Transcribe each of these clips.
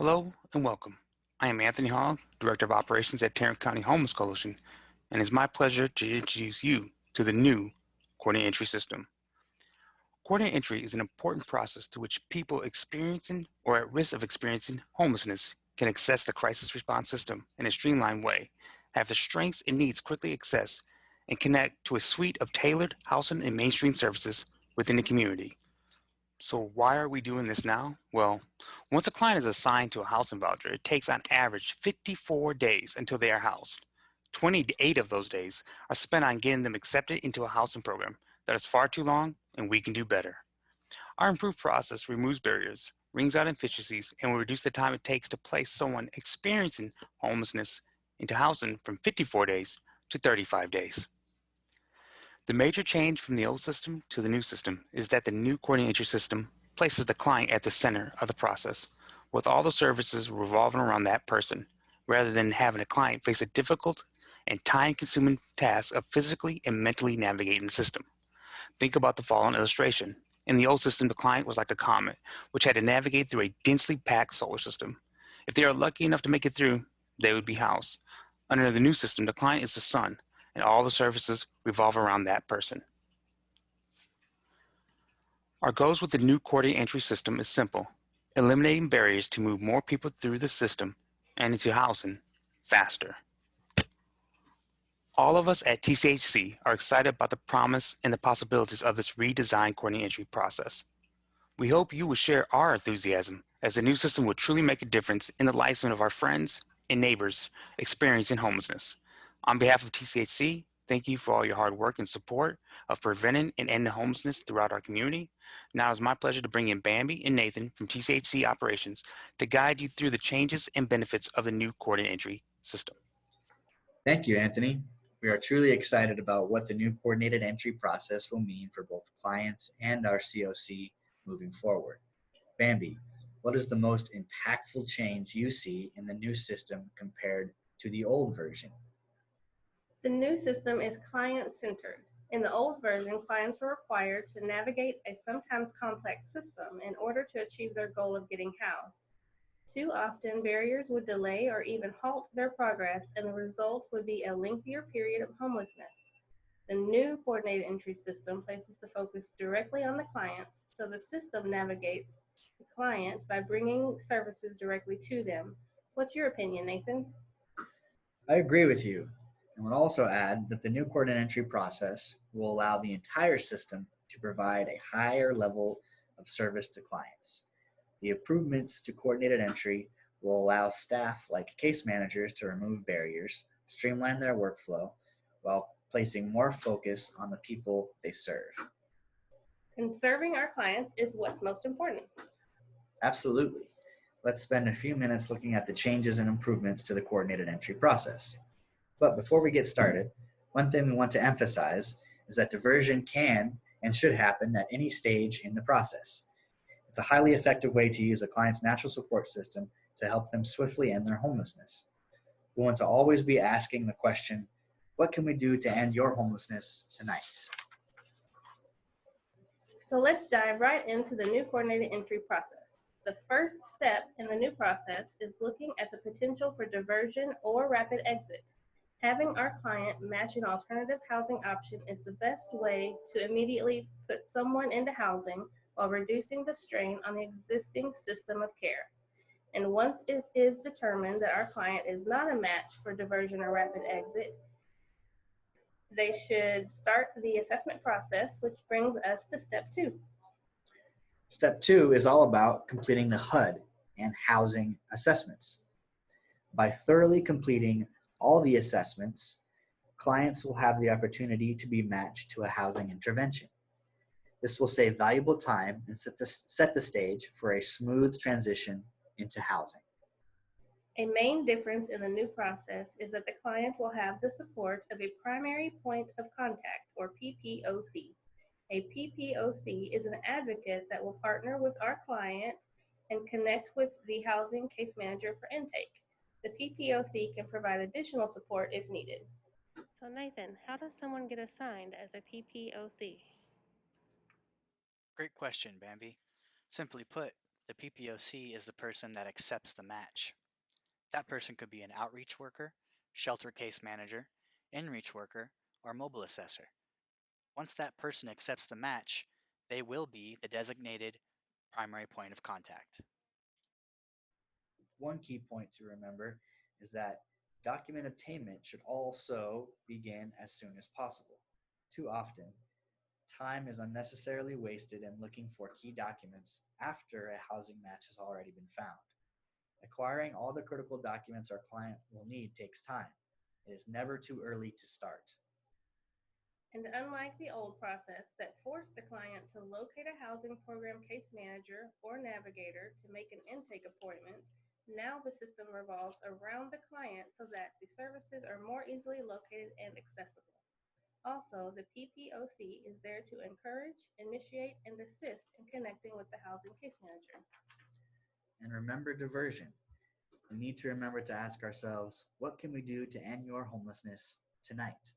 Hello and welcome. I am Anthony Hall, Director of Operations at Tarrant County Homeless Coalition, and it's my pleasure to introduce you to the new coordinated entry system. Coordinated entry is an important process through which people experiencing or at risk of experiencing homelessness can access the crisis response system in a streamlined way, have the strengths and needs quickly accessed, and connect to a suite of tailored housing and mainstream services within the community. So why are we doing this now? Well, once a client is assigned to a housing voucher, it takes on average 54 days until they are housed. 28 of those days are spent on getting them accepted into a housing program. That is far too long, and we can do better. Our improved process removes barriers, wrings out inefficiencies, and will reduce the time it takes to place someone experiencing homelessness into housing from 54 days to 35 days. The major change from the old system to the new system is that the new coordinated entry system places the client at the center of the process, with all the services revolving around that person, rather than having a client face a difficult and time-consuming task of physically and mentally navigating the system. Think about the following illustration. In the old system, the client was like a comet, which had to navigate through a densely packed solar system. If they are lucky enough to make it through, they would be housed. Under the new system, the client is the sun, and all the services revolve around that person. Our goals with the new coordinated entry system is simple: eliminating barriers to move more people through the system and into housing faster. All of us at TCHC are excited about the promise and the possibilities of this redesigned coordinated entry process. We hope you will share our enthusiasm, as the new system will truly make a difference in the lives of our friends and neighbors experiencing homelessness. On behalf of TCHC, thank you for all your hard work and support of preventing and ending homelessness throughout our community. Now it's my pleasure to bring in Bambi and Nathan from TCHC Operations to guide you through the changes and benefits of the new coordinated entry system. Thank you, Anthony. We are truly excited about what the new coordinated entry process will mean for both clients and our COC moving forward. Bambi, what is the most impactful change you see in the new system compared to the old version? The new system is client-centered. In the old version, clients were required to navigate a sometimes complex system in order to achieve their goal of getting housed. Too often, barriers would delay or even halt their progress, and the result would be a lengthier period of homelessness. The new coordinated entry system places the focus directly on the clients, so the system navigates the client by bringing services directly to them. What's your opinion, Nathan? I agree with you, and would also add that the new coordinated entry process will allow the entire system to provide a higher level of service to clients. The improvements to coordinated entry will allow staff like case managers to remove barriers, streamline their workflow, while placing more focus on the people they serve. And serving our clients is what's most important. Absolutely. Let's spend a few minutes looking at the changes and improvements to the coordinated entry process. But before we get started, one thing we want to emphasize is that diversion can and should happen at any stage in the process. It's a highly effective way to use a client's natural support system to help them swiftly end their homelessness. We want to always be asking the question, what can we do to end your homelessness tonight? So let's dive right into the new coordinated entry process. The first step in the new process is looking at the potential for diversion or rapid exit. Having our client match an alternative housing option is the best way to immediately put someone into housing while reducing the strain on the existing system of care. And once it is determined that our client is not a match for diversion or rapid exit, they should start the assessment process, which brings us to step 2. Step 2 is all about completing the HUD and housing assessments. By thoroughly completing all the assessments, clients will have the opportunity to be matched to a housing intervention. This will save valuable time and set the stage for a smooth transition into housing. A main difference in the new process is that the client will have the support of a primary point of contact, or PPOC. A PPOC is an advocate that will partner with our client and connect with the housing case manager for intake. The PPOC can provide additional support if needed. So Nathan, how does someone get assigned as a PPOC? Great question, Bambi. Simply put, The PPOC is the person that accepts the match. That person could be an outreach worker, shelter case manager, in-reach worker, or mobile assessor. Once that person accepts the match, they will be the designated primary point of contact. One key point to remember is that document obtainment should also begin as soon as possible. Too often, time is unnecessarily wasted in looking for key documents after a housing match has already been found. Acquiring all the critical documents our client will need takes time. It is never too early to start. And unlike the old process that forced the client to locate a housing program case manager or navigator to make an intake appointment, now the system revolves around the client so that the services are more easily located and accessible. Also, the PPOC is there to encourage, initiate, and assist in connecting with the housing case manager. And remember diversion. We need to remember to ask ourselves, what can we do to end your homelessness tonight?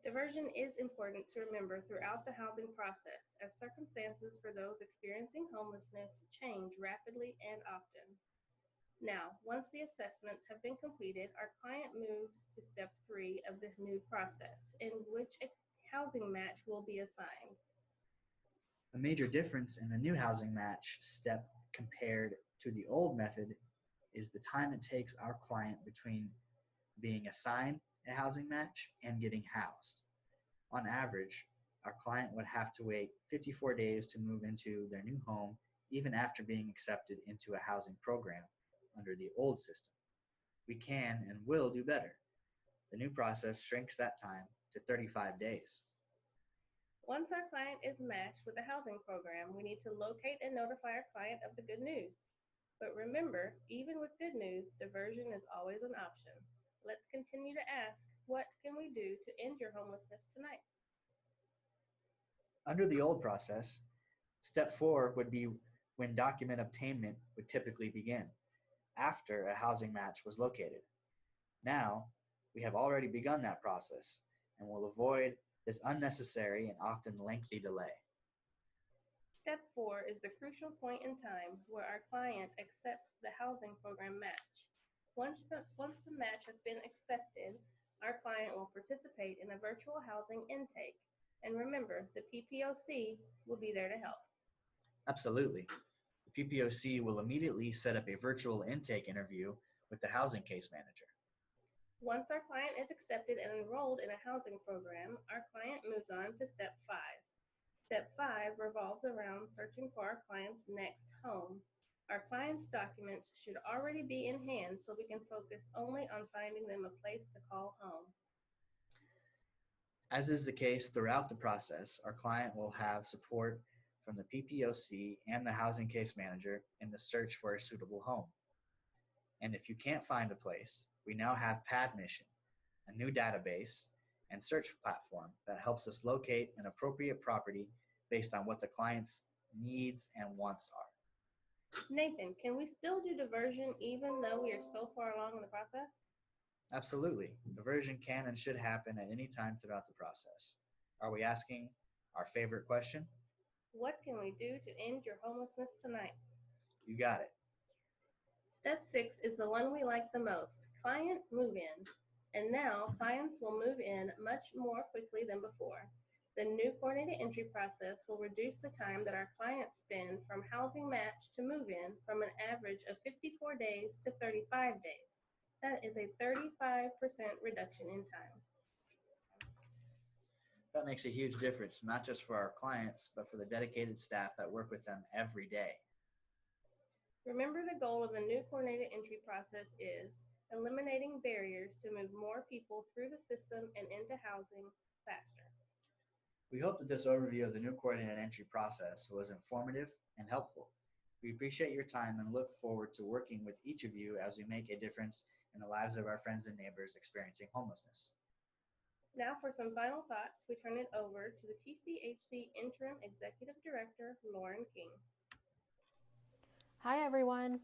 Diversion is important to remember throughout the housing process, as circumstances for those experiencing homelessness change rapidly and often. Now, once the assessments have been completed, our client moves to step 3 of the new process, in which a housing match will be assigned. A major difference in the new housing match step compared to the old method is the time it takes our client between being assigned a housing match and getting housed. On average, our client would have to wait 54 days to move into their new home, even after being accepted into a housing program under the old system. We can and will do better. The new process shrinks that time to 35 days. Once our client is matched with a housing program, we need to locate and notify our client of the good news. But remember, even with good news, diversion is always an option. Let's continue to ask, what can we do to end your homelessness tonight? Under the old process, step 4 would be when document obtainment would typically begin, after a housing match was located. Now, we have already begun that process and will avoid this unnecessary and often lengthy delay. Step 4 is the crucial point in time where our client accepts the housing program match. Once the match has been accepted, our client will participate in a virtual housing intake. And remember, the PPOC will be there to help. Absolutely. The PPOC will immediately set up a virtual intake interview with the housing case manager. Once our client is accepted and enrolled in a housing program, our client moves on to step 5. Step 5 revolves around searching for our client's next home. Our client's documents should already be in hand so we can focus only on finding them a place to call home. As is the case throughout the process, our client will have support from the PPOC and the housing case manager in the search for a suitable home. And if you can't find a place, we now have PadMission, a new database and search platform that helps us locate an appropriate property based on what the client's needs and wants are. Nathan, can we still do diversion even though we are so far along in the process? Absolutely. Diversion can and should happen at any time throughout the process. Are we asking our favorite question? What can we do to end your homelessness tonight? You got it. Step 6 is the one we like the most, client move-in. And now clients will move in much more quickly than before. The new coordinated entry process will reduce the time that our clients spend from housing match to move-in from an average of 54 days to 35 days. That is a 35% reduction in time. That makes a huge difference, not just for our clients, but for the dedicated staff that work with them every day. Remember, the goal of the new coordinated entry process is eliminating barriers to move more people through the system and into housing faster. We hope that this overview of the new coordinated entry process was informative and helpful. We appreciate your time and look forward to working with each of you as we make a difference in the lives of our friends and neighbors experiencing homelessness. Now for some final thoughts, we turn it over to the TCHC Interim Executive Director, Lauren King. Hi, everyone.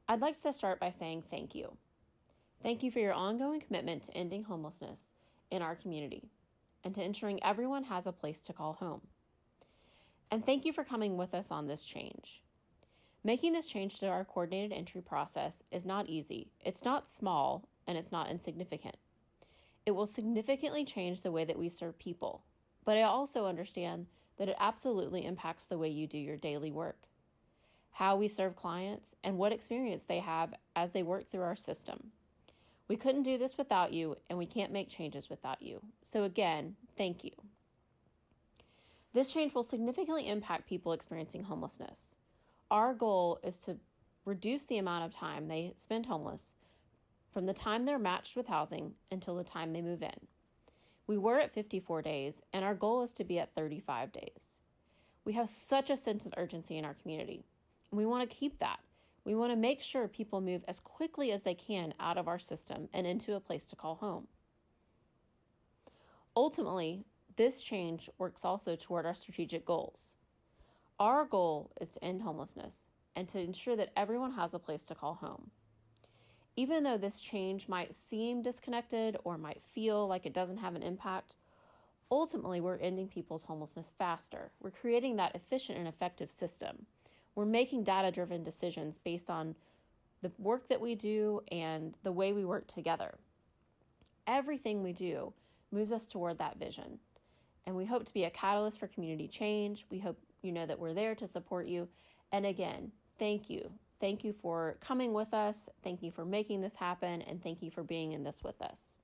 I'd like to start by saying thank you. Thank you for your ongoing commitment to ending homelessness in our community and to ensuring everyone has a place to call home. And thank you for coming with us on this change. Making this change to our coordinated entry process is not easy, it's not small, and it's not insignificant. It will significantly change the way that we serve people, but I also understand that it absolutely impacts the way you do your daily work, how we serve clients, and what experience they have as they work through our system. We couldn't do this without you, and we can't make changes without you. So again, thank you. This change will significantly impact people experiencing homelessness. Our goal is to reduce the amount of time they spend homeless from the time they're matched with housing until the time they move in. We were at 54 days, and our goal is to be at 35 days. We have such a sense of urgency in our community, and we want to keep that. We want to make sure people move as quickly as they can out of our system and into a place to call home. Ultimately, this change works also toward our strategic goals. Our goal is to end homelessness and to ensure that everyone has a place to call home. Even though this change might seem disconnected or might feel like it doesn't have an impact, ultimately we're ending people's homelessness faster. We're creating that efficient and effective system. We're making data-driven decisions based on the work that we do and the way we work together. Everything we do moves us toward that vision. And we hope to be a catalyst for community change. We hope you know that we're there to support you. And again, thank you. Thank you for coming with us. Thank you for making this happen. And thank you for being in this with us.